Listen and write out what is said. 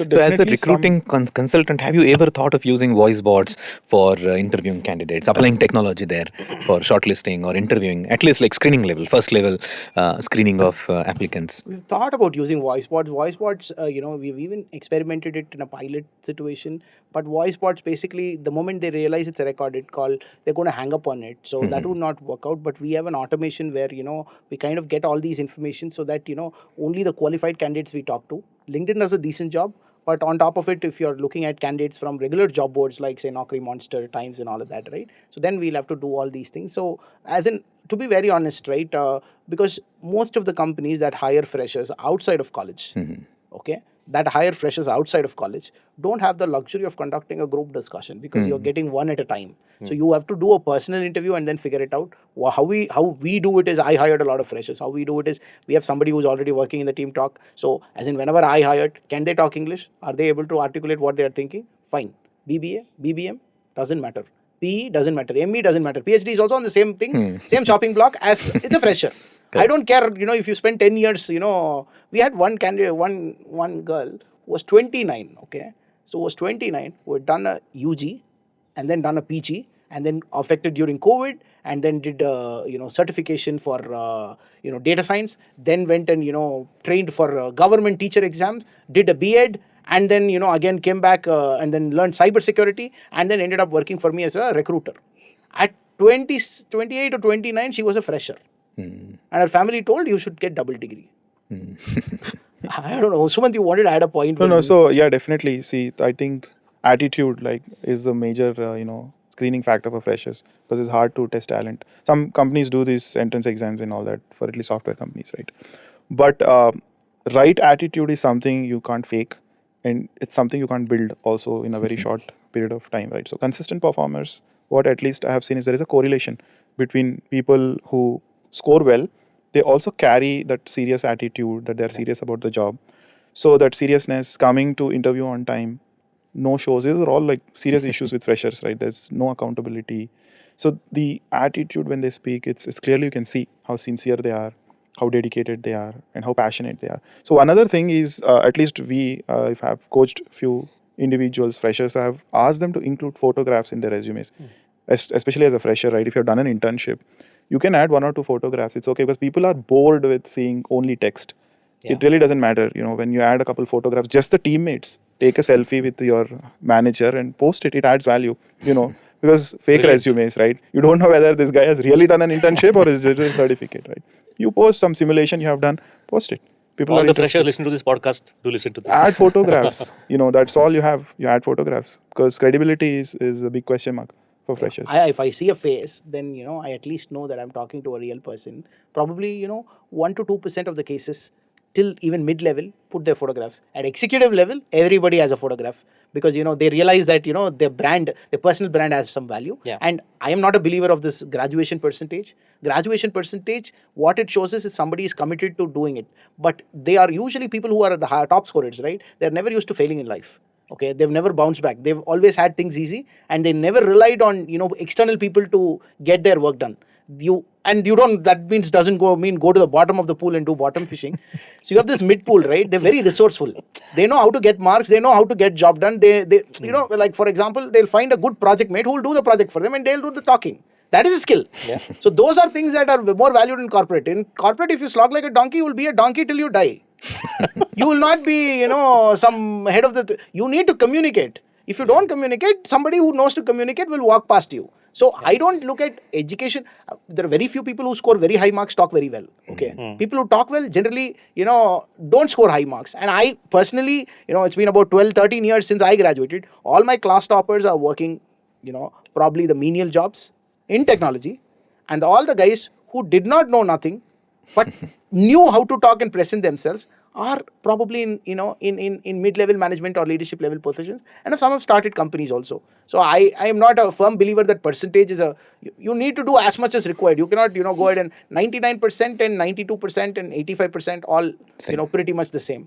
So as a definitely recruiting consultant, have you ever thought of using voice bots for interviewing candidates, applying technology there for shortlisting or interviewing, at least like screening level, first level screening of applicants? We've thought about using voice bots. Voice bots, we've even experimented it in a pilot situation. But voice bots, basically, the moment they realize it's a recorded call, they're going to hang up on it. So that would not work out. But we have an automation where, we kind of get all these information so that, only the qualified candidates we talk to. LinkedIn does a decent job. But on top of it, if you're looking at candidates from regular job boards like, say, Naukri Monster, Times, and all of that, right? So then we'll have to do all these things. So, as in, to be very honest, right? Because most of the companies that hire freshers outside of college, okay, that hire freshers outside of college don't have the luxury of conducting a group discussion because you're getting one at a time. So you have to do a personal interview and then figure it out. How we do it is, I hired a lot of freshers. How we do it is, we have somebody who's already working in the team talk. So as in, whenever I hired, can they talk English? Are they able to articulate what they are thinking? Fine. BBA, BBM, doesn't matter. PE doesn't matter. ME doesn't matter. PhD is also on the same thing, same shopping block as it's a fresher. I don't care, if you spend 10 years, we had one candidate, one girl who was 29, okay? So was 29, who had done a UG and then done a PG and then affected during COVID and then did, certification for, data science, then went and, trained for government teacher exams, did a B.Ed, and then, again came back and then learned cybersecurity and then ended up working for me as a recruiter. At 28 or 29, she was a fresher. And her family told, you should get double degree. I don't know. Sumanth, you wanted to add a point? No. So yeah, definitely. See, I think attitude is the major screening factor for freshers because it's hard to test talent. Some companies do these entrance exams and all that for at least software companies, right? But right attitude is something you can't fake, and it's something you can't build also in a very short period of time, right? So consistent performers, what at least I have seen is there is a correlation between people who score well. They also carry that serious attitude that they're serious about the job. So that seriousness, coming to interview on time, no shows, these are all like serious issues with freshers, right? There's no accountability. So the attitude when they speak, it's clearly you can see how sincere they are, how dedicated they are, and how passionate they are. So another thing is, at least we, if I've coached few individuals, freshers, I have asked them to include photographs in their resumes, especially as a fresher, right? If you've done an internship, you can add 1 or 2 photographs. It's okay because people are bored with seeing only text. It really doesn't matter, when you add a couple photographs, just the teammates, take a selfie with your manager and post it. It adds value, because fake resumes, right? You don't know whether this guy has really done an internship or is it a certificate, right? You post some simulation you have done, post it. People all the freshers listen to this podcast, do listen to this. Add photographs. That's all you have. You add photographs because credibility is a big question mark for freshers. If I see a face, then I at least know that I'm talking to a real person. Probably 1 to 2% of the cases, till even mid-level, put their photographs. At executive level, everybody has a photograph because they realize that their brand, their personal brand, has some value. And I am not a believer of this graduation percentage. Graduation percentage, what it shows is somebody is committed to doing it. But they are usually people who are the top scorers, right? They're never used to failing in life. Okay, they've never bounced back. They've always had things easy, and they never relied on external people to get their work done. That means doesn't go to the bottom of the pool and do bottom fishing. So you have this mid pool, right? They're very resourceful. They know how to get marks. They know how to get job done. They like for example, they'll find a good project mate who will do the project for them, and they'll do the talking. That is a skill. So those are things that are more valued in corporate. In corporate, if you slog like a donkey, you will be a donkey till you die. You will not be, some head of the... You need to communicate. If you don't communicate, somebody who knows to communicate will walk past you. So I don't look at education. There are very few people who score very high marks, talk very well. Okay. People who talk well generally, don't score high marks. And I personally, it's been about 12, 13 years since I graduated. All my class toppers are working, probably the menial jobs in technology. And all the guys who did not know nothing, but knew how to talk and present themselves, are probably in mid-level management or leadership level positions, and some have started companies also. So I am not a firm believer that percentage is you need to do as much as required. You cannot go ahead and 99% and 92% and 85% all pretty much the same.